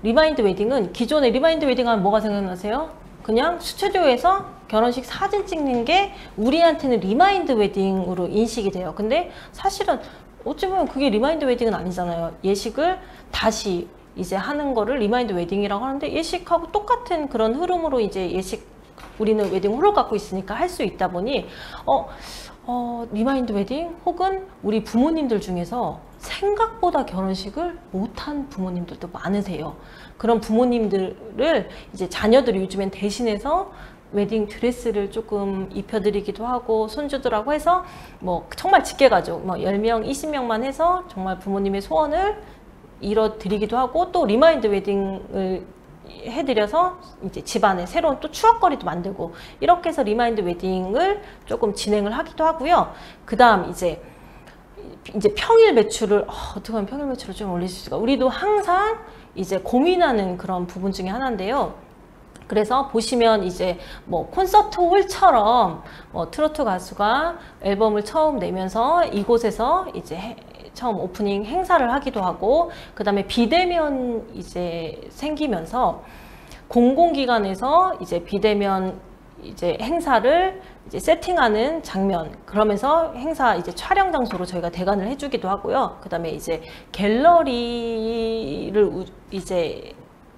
리마인드 웨딩은 기존에 리마인드 웨딩 하면 뭐가 생각나세요? 그냥 스튜디오에서 결혼식 사진 찍는 게 우리한테는 리마인드 웨딩으로 인식이 돼요. 근데 사실은 어찌 보면 그게 리마인드 웨딩은 아니잖아요. 예식을 다시 이제 하는 거를 리마인드 웨딩이라고 하는데, 예식하고 똑같은 그런 흐름으로 이제 우리는 웨딩 홀을 갖고 있으니까 할 수 있다 보니 리마인드 웨딩 혹은 우리 부모님들 중에서 생각보다 결혼식을 못한 부모님들도 많으세요. 그런 부모님들을 이제 자녀들이 요즘엔 대신해서 웨딩 드레스를 조금 입혀드리기도 하고, 손주들하고 해서 뭐 정말 직계가족 10명, 20명만 해서 정말 부모님의 소원을 이뤄드리기도 하고, 또 리마인드 웨딩을 해드려서 이제 집안에 새로운 또 추억거리도 만들고, 이렇게 해서 리마인드 웨딩을 조금 진행을 하기도 하고요. 그 다음 이제 평일 매출을 어떻게 하면 평일 매출을 좀 올릴 수 있을까? 우리도 항상 이제 고민하는 그런 부분 중에 하나인데요. 그래서 보시면 이제 뭐 콘서트 홀처럼 트로트 가수가 앨범을 처음 내면서 이곳에서 이제 처음 오프닝 행사를 하기도 하고, 그 다음에 비대면 이제 생기면서 공공기관에서 이제 비대면 이제 행사를 이제 세팅하는 장면, 그러면서 행사 이제 촬영 장소로 저희가 대관을 해주기도 하고요. 그 다음에 이제 갤러리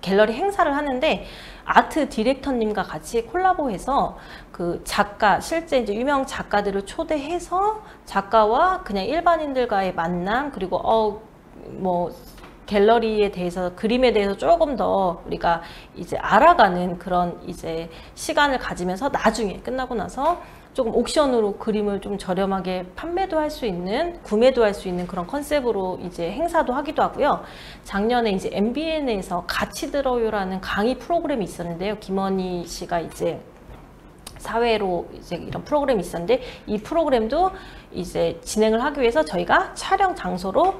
행사를 하는데, 아트 디렉터님과 같이 콜라보해서 그 작가, 실제 이제 유명 작가들을 초대해서 작가와 그냥 일반인들과의 만남, 그리고 뭐 갤러리에 대해서, 그림에 대해서 조금 더 우리가 이제 알아가는 그런 이제 시간을 가지면서 나중에 끝나고 나서 조금 옥션으로 그림을 좀 저렴하게 판매도 할 수 있는, 구매도 할 수 있는 그런 컨셉으로 이제 행사도 하기도 하고요. 작년에 이제 MBN에서 같이 들어요라는 강의 프로그램이 있었는데요. 김원희 씨가 이제 사회로 이제 이런 프로그램이 있었는데, 이 프로그램도 이제 진행을 하기 위해서 저희가 촬영 장소로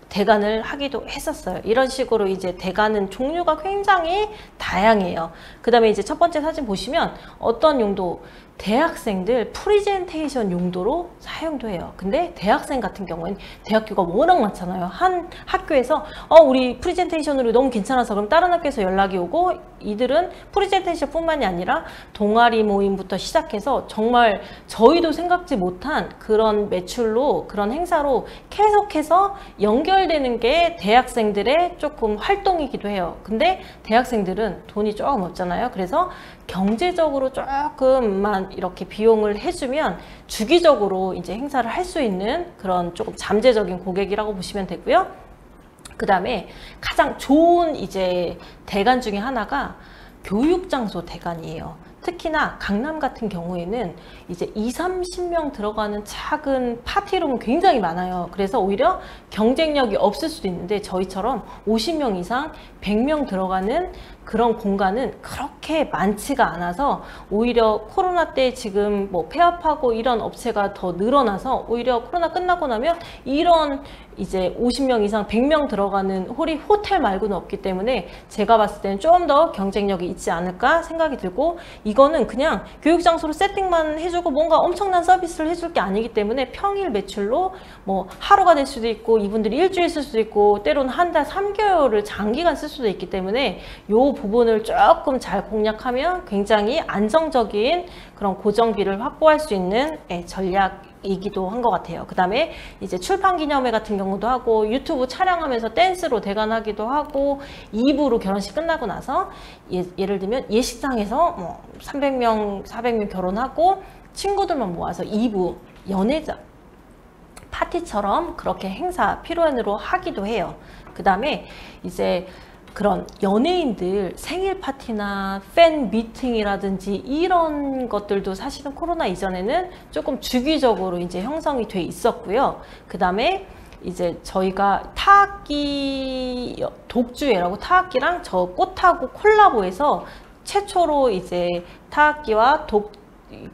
대관을 하기도 했었어요. 이런 식으로 이제 대관은 종류가 굉장히 다양해요. 그 다음에 이제 첫 번째 사진 보시면 어떤 용도, 대학생들 프리젠테이션 용도로 사용도 해요. 근데 대학생 같은 경우에는 대학교가 워낙 많잖아요. 한 학교에서 우리 프리젠테이션으로 너무 괜찮아서 그럼 다른 학교에서 연락이 오고, 이들은 프리젠테이션 뿐만이 아니라 동아리 모임부터 시작해서 정말 저희도 생각지 못한 그런 매출로, 그런 행사로 계속해서 연결되는 게 대학생들의 조금 활동이기도 해요. 근데 대학생들은 돈이 조금 없잖아요. 그래서 경제적으로 조금만 이렇게 비용을 해주면 주기적으로 이제 행사를 할 수 있는 그런 조금 잠재적인 고객이라고 보시면 되고요. 그 다음에 가장 좋은 이제 대관 중에 하나가 교육장소 대관이에요. 특히나 강남 같은 경우에는 이제 20-30명 들어가는 작은 파티룸은 굉장히 많아요. 그래서 오히려 경쟁력이 없을 수도 있는데, 저희처럼 50명 이상 100명 들어가는 그런 공간은 그렇게 많지가 않아서, 오히려 코로나 때 지금 뭐 폐업하고 이런 업체가 더 늘어나서, 오히려 코로나 끝나고 나면 이런 이제 50명 이상 100명 들어가는 홀이 호텔 말고는 없기 때문에 제가 봤을 때는 좀 더 경쟁력이 있지 않을까 생각이 들고, 이거는 그냥 교육장소로 세팅만 해주고 뭔가 엄청난 서비스를 해줄 게 아니기 때문에 평일 매출로 뭐 하루가 될 수도 있고, 이분들이 일주일 쓸 수도 있고, 때로는 한 달 3개월을 장기간 쓸 수도 있기 때문에 요 부분을 조금 잘 공략하면 굉장히 안정적인 그런 고정비를 확보할 수 있는 전략이기도 한 것 같아요. 그 다음에 이제 출판 기념회 같은 경우도 하고, 유튜브 촬영하면서 댄스로 대관하기도 하고, 2부로 결혼식 끝나고 나서 예를 들면 예식장에서 뭐 300명, 400명 결혼하고 친구들만 모아서 2부 연애자 파티처럼 그렇게 행사 피로연으로 하기도 해요. 그 다음에 이제 그런 연예인들 생일 파티나 팬 미팅이라든지 이런 것들도 사실은 코로나 이전에는 조금 주기적으로 이제 형성이 돼 있었고요. 그 다음에 이제 저희가 타악기 독주회라고, 타악기랑 저 꽃하고 콜라보해서 최초로 이제 타악기와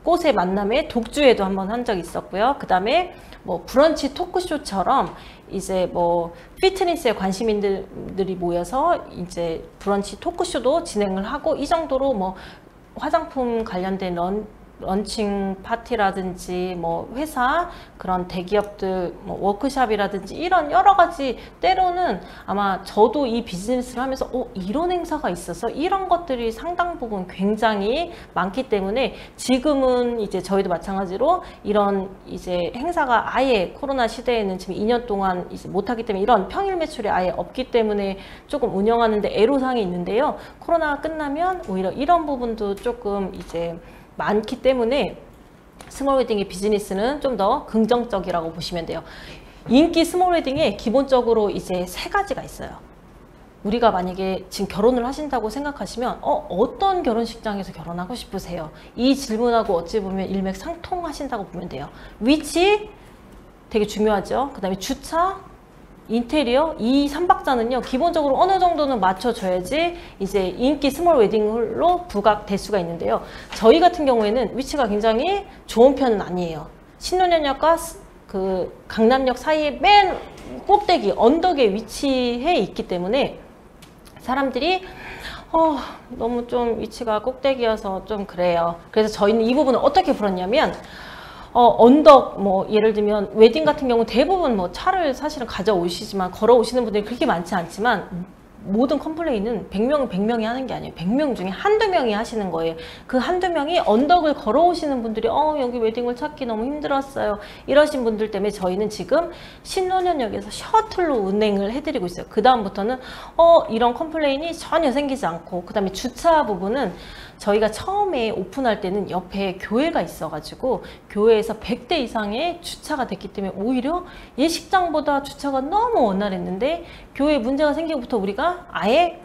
꽃의 만남에 독주회도 한번 한 적이 있었고요. 그 다음에 뭐 브런치 토크쇼처럼 이제 뭐 피트니스에 관심인들이 모여서 이제 브런치 토크쇼도 진행을 하고, 이 정도로 뭐 화장품 관련된 런칭 파티라든지 뭐 회사 그런 대기업들 뭐 워크샵이라든지 이런 여러 가지, 때로는 아마 저도 이 비즈니스를 하면서 이런 행사가 있어서 이런 것들이 상당 부분 굉장히 많기 때문에, 지금은 이제 저희도 마찬가지로 이런 이제 행사가 아예 코로나 시대에는 지금 2년 동안 이제 못하기 때문에 이런 평일 매출이 아예 없기 때문에 조금 운영하는데 애로사항이 있는데요. 코로나가 끝나면 오히려 이런 부분도 조금 이제 많기 때문에 스몰 웨딩의 비즈니스는 좀 더 긍정적이라고 보시면 돼요. 인기 스몰 웨딩에 기본적으로 이제 3가지가 있어요. 우리가 만약에 지금 결혼을 하신다고 생각하시면 어떤 결혼식장에서 결혼하고 싶으세요? 이 질문하고 어찌 보면 일맥상통하신다고 보면 돼요. 위치 되게 중요하죠. 그 다음에 주차, 인테리어, 이 3박자는요 기본적으로 어느 정도는 맞춰줘야지 이제 인기 스몰 웨딩홀로 부각될 수가 있는데요. 저희 같은 경우에는 위치가 굉장히 좋은 편은 아니에요. 신논현역과 그 강남역 사이에 맨 꼭대기 언덕에 위치해 있기 때문에 사람들이 너무 좀 위치가 꼭대기여서 좀 그래요. 그래서 저희는 이 부분을 어떻게 풀었냐면, 언덕, 뭐, 예를 들면, 웨딩 같은 경우 대부분 뭐 차를 사실은 가져오시지만, 걸어오시는 분들이 그렇게 많지 않지만, 모든 컴플레인은 100명이 하는 게 아니에요. 100명 중에 한두 명이 하시는 거예요. 그 한두 명이 언덕을 걸어오시는 분들이, 여기 웨딩홀 찾기 너무 힘들었어요. 이러신 분들 때문에 저희는 지금 신논현역에서 셔틀로 운행을 해드리고 있어요. 그 다음부터는, 이런 컴플레인이 전혀 생기지 않고, 그 다음에 주차 부분은 저희가 처음에 오픈할 때는 옆에 교회가 있어가지고 교회에서 100대 이상의 주차가 됐기 때문에 오히려 예식장보다 주차가 너무 원활했는데, 교회에 문제가 생기고부터 우리가 아예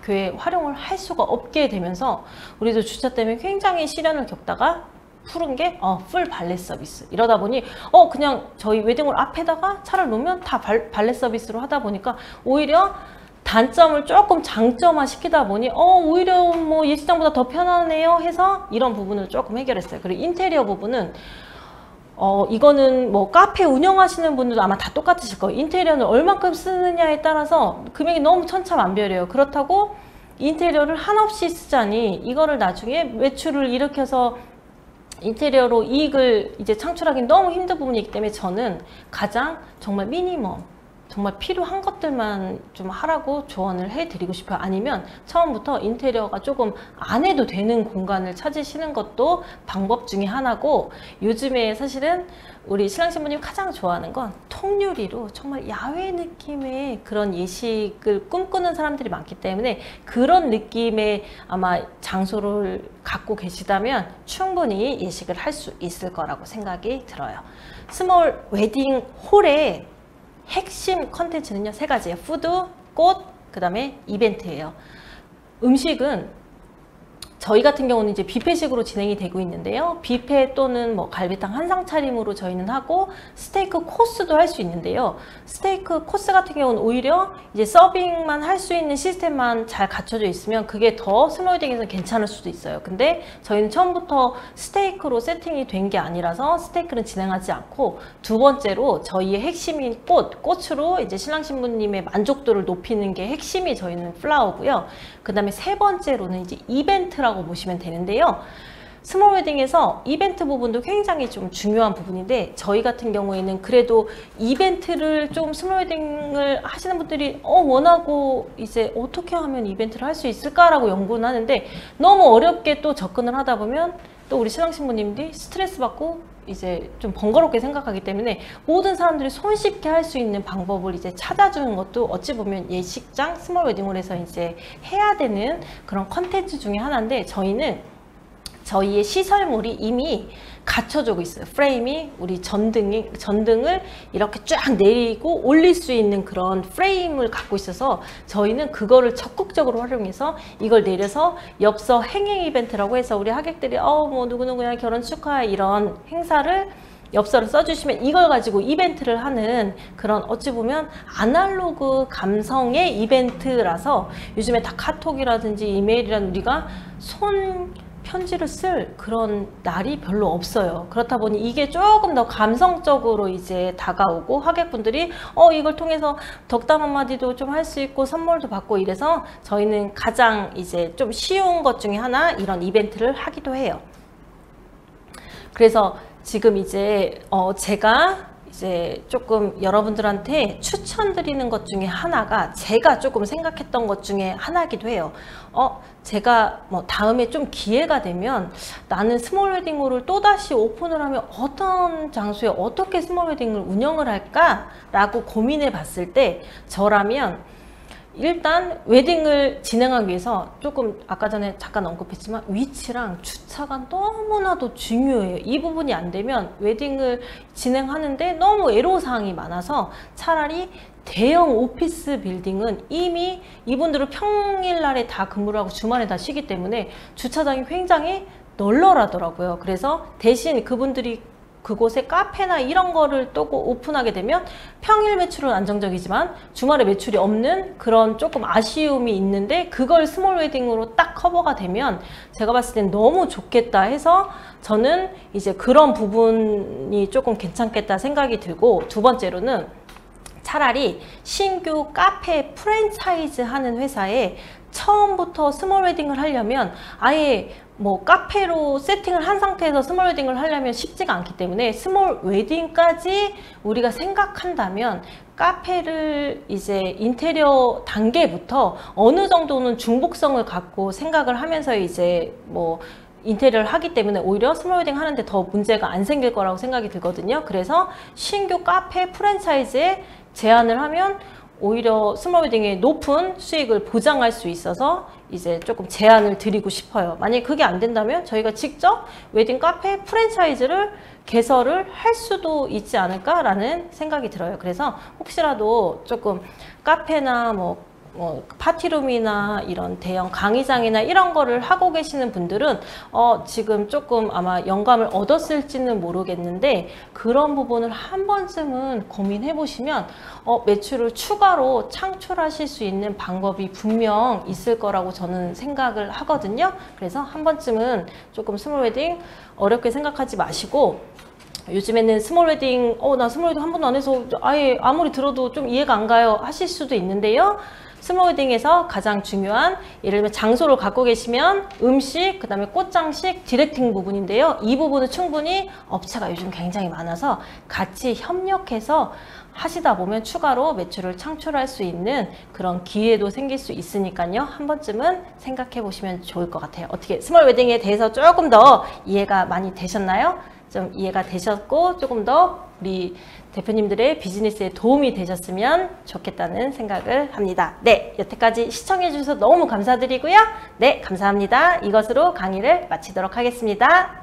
교회 활용을 할 수가 없게 되면서 우리도 주차 때문에 굉장히 시련을 겪다가 푸른 게 풀 발렛 서비스. 이러다 보니 그냥 저희 웨딩홀 앞에다가 차를 놓으면 다 발렛 서비스로 하다 보니까 오히려 단점을 조금 장점화 시키다 보니 오히려 뭐 예식장보다 더 편하네요 해서 이런 부분을 조금 해결했어요. 그리고 인테리어 부분은 이거는 뭐 카페 운영하시는 분들도 아마 다 똑같으실 거예요. 인테리어는 얼만큼 쓰느냐에 따라서 금액이 너무 천차만별이에요. 그렇다고 인테리어를 한없이 쓰자니 이거를 나중에 매출을 일으켜서 인테리어로 이익을 이제 창출하기 너무 힘든 부분이기 때문에 저는 가장 정말 미니멈, 정말 필요한 것들만 좀 하라고 조언을 해드리고 싶어요. 아니면 처음부터 인테리어가 조금 안 해도 되는 공간을 찾으시는 것도 방법 중에 하나고, 요즘에 사실은 우리 신랑 신부님 가장 좋아하는 건 통유리로 정말 야외 느낌의 그런 예식을 꿈꾸는 사람들이 많기 때문에 그런 느낌의 아마 장소를 갖고 계시다면 충분히 예식을 할 수 있을 거라고 생각이 들어요. 스몰 웨딩 홀에 핵심 컨텐츠는요 3가지예요. 푸드, 꽃, 그 다음에 이벤트예요. 음식은 저희 같은 경우는 이제 뷔페식으로 진행이 되고 있는데요. 뷔페 또는 뭐 갈비탕 한상 차림으로 저희는 하고, 스테이크 코스도 할 수 있는데요. 스테이크 코스 같은 경우는 오히려 이제 서빙만 할 수 있는 시스템만 잘 갖춰져 있으면 그게 더 스몰 웨딩에서는 괜찮을 수도 있어요. 근데 저희는 처음부터 스테이크로 세팅이 된 게 아니라서 스테이크는 진행하지 않고, 두 번째로 저희의 핵심인 꽃으로 이제 신랑 신부님의 만족도를 높이는 게 핵심이 저희는 플라워고요. 그 다음에 3번째로는 이제 이벤트라고 보시면 되는데요. 스몰 웨딩에서 이벤트 부분도 굉장히 좀 중요한 부분인데, 저희 같은 경우에는 그래도 이벤트를 좀 스몰 웨딩을 하시는 분들이 원하고 이제 어떻게 하면 이벤트를 할 수 있을까라고 연구는 하는데, 너무 어렵게 또 접근을 하다 보면 또 우리 신랑 신부님들이 스트레스 받고 이제 좀 번거롭게 생각하기 때문에 모든 사람들이 손쉽게 할 수 있는 방법을 이제 찾아주는 것도 어찌 보면 예식장 스몰 웨딩홀에서 이제 해야 되는 그런 컨텐츠 중에 하나인데, 저희는 저희의 시설물이 이미 갖춰주고 있어요. 프레임이 우리 전등을 이렇게 쫙 내리고 올릴 수 있는 그런 프레임을 갖고 있어서 저희는 그거를 적극적으로 활용해서 이걸 내려서 엽서 행행 이벤트라고 해서 우리 하객들이 뭐 누구누구야 결혼 축하해 이런 행사를 엽서를 써주시면 이걸 가지고 이벤트를 하는 그런, 어찌 보면 아날로그 감성의 이벤트라서 요즘에 다 카톡이라든지 이메일이라든지 우리가 편지를 쓸 그런 날이 별로 없어요. 그렇다 보니 이게 조금 더 감성적으로 이제 다가오고 하객분들이 이걸 통해서 덕담 한마디도 좀 할 수 있고 선물도 받고 이래서 저희는 가장 이제 좀 쉬운 것 중에 하나 이런 이벤트를 하기도 해요. 그래서 지금 이제 제가 이제 조금 여러분들한테 추천드리는 것 중에 하나가 제가 조금 생각했던 것 중에 하나이기도 해요. 제가 뭐 다음에 좀 기회가 되면 나는 스몰 웨딩홀을 또다시 오픈을 하면 어떤 장소에 어떻게 스몰 웨딩을 운영을 할까? 라고 고민해 봤을 때 저라면 일단 웨딩을 진행하기 위해서 조금 아까 전에 잠깐 언급했지만 위치랑 주차가 너무나도 중요해요. 이 부분이 안 되면 웨딩을 진행하는데 너무 애로사항이 많아서 차라리 대형 오피스 빌딩은 이미 이분들은 평일날에 다 근무를 하고 주말에 다 쉬기 때문에 주차장이 굉장히 널널하더라고요. 그래서 대신 그분들이 그곳에 카페나 이런 거를 또 오픈하게 되면 평일 매출은 안정적이지만 주말에 매출이 없는 그런 조금 아쉬움이 있는데 그걸 스몰 웨딩으로 딱 커버가 되면 제가 봤을 땐 너무 좋겠다 해서 저는 이제 그런 부분이 조금 괜찮겠다 생각이 들고, 두 번째로는 차라리 신규 카페 프랜차이즈 하는 회사에 처음부터 스몰 웨딩을 하려면 아예 뭐 카페로 세팅을 한 상태에서 스몰 웨딩을 하려면 쉽지가 않기 때문에 스몰 웨딩까지 우리가 생각한다면 카페를 이제 인테리어 단계부터 어느 정도는 중복성을 갖고 생각을 하면서 이제 뭐 인테리어를 하기 때문에 오히려 스몰 웨딩 하는데 더 문제가 안 생길 거라고 생각이 들거든요. 그래서 신규 카페 프랜차이즈에 제안을 하면 오히려 스몰 웨딩의 높은 수익을 보장할 수 있어서 이제 조금 제안을 드리고 싶어요. 만약에 그게 안 된다면 저희가 직접 웨딩 카페 프랜차이즈를 개설을 할 수도 있지 않을까라는 생각이 들어요. 그래서 혹시라도 조금 카페나 뭐 파티룸이나 이런 대형 강의장이나 이런 거를 하고 계시는 분들은 지금 조금 아마 영감을 얻었을지는 모르겠는데 그런 부분을 한 번쯤은 고민해 보시면 매출을 추가로 창출하실 수 있는 방법이 분명 있을 거라고 저는 생각을 하거든요. 그래서 한 번쯤은 조금 스몰 웨딩 어렵게 생각하지 마시고, 요즘에는 스몰 웨딩 나 스몰 웨딩 한 번도 안 해서 아예 아무리 들어도 좀 이해가 안 가요 하실 수도 있는데요. 스몰 웨딩에서 가장 중요한, 예를 들면 장소를 갖고 계시면 음식, 그 다음에 꽃장식, 디렉팅 부분인데요. 이 부분은 충분히 업체가 요즘 굉장히 많아서 같이 협력해서 하시다 보면 추가로 매출을 창출할 수 있는 그런 기회도 생길 수 있으니까요. 한 번쯤은 생각해 보시면 좋을 것 같아요. 어떻게 스몰 웨딩에 대해서 조금 더 이해가 많이 되셨나요? 좀 이해가 되셨고 조금 더 우리 대표님들의 비즈니스에 도움이 되셨으면 좋겠다는 생각을 합니다. 네, 여태까지 시청해 주셔서 너무 감사드리고요. 네, 감사합니다. 이것으로 강의를 마치도록 하겠습니다.